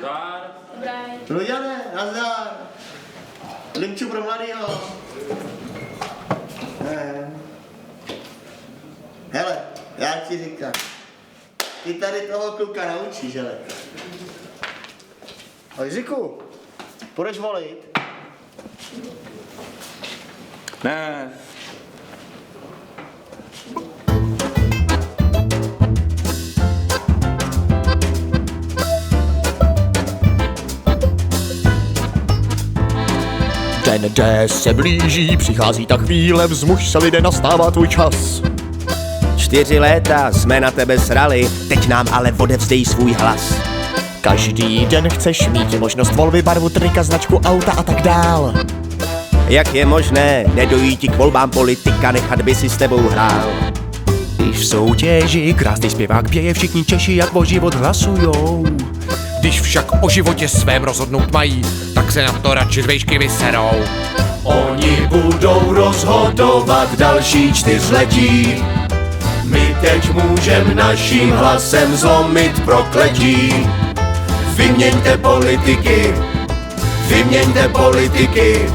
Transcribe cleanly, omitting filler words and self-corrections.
Nazdar. Luďane, nazdar. Limču pro mladýho. Hele, já ti říkám. Ty tady toho kluka naučíš, hele. Jiříku, půjdeš volit? Ne. Den D se blíží, přichází ta chvíle, vzmuž se lidé, nastává tvůj čas. 4 léta jsme na tebe srali, teď nám ale odevzdej svůj hlas. Každý den chceš mít možnost volby, barvu trika, značku auta a tak dál. Jak je možné, nedojít ti k volbám politika, nechat by si s tebou hrál. Když v soutěži krásný zpěvák pěje, všichni Češi jak o život hlasujou. Když však o životě svém rozhodnout mají, tak se na to radši z vejšky vyserou. Oni budou rozhodovat další 4letí. My teď můžem naším hlasem zlomit prokletí. Vyměňte politiky, vyměňte politiky.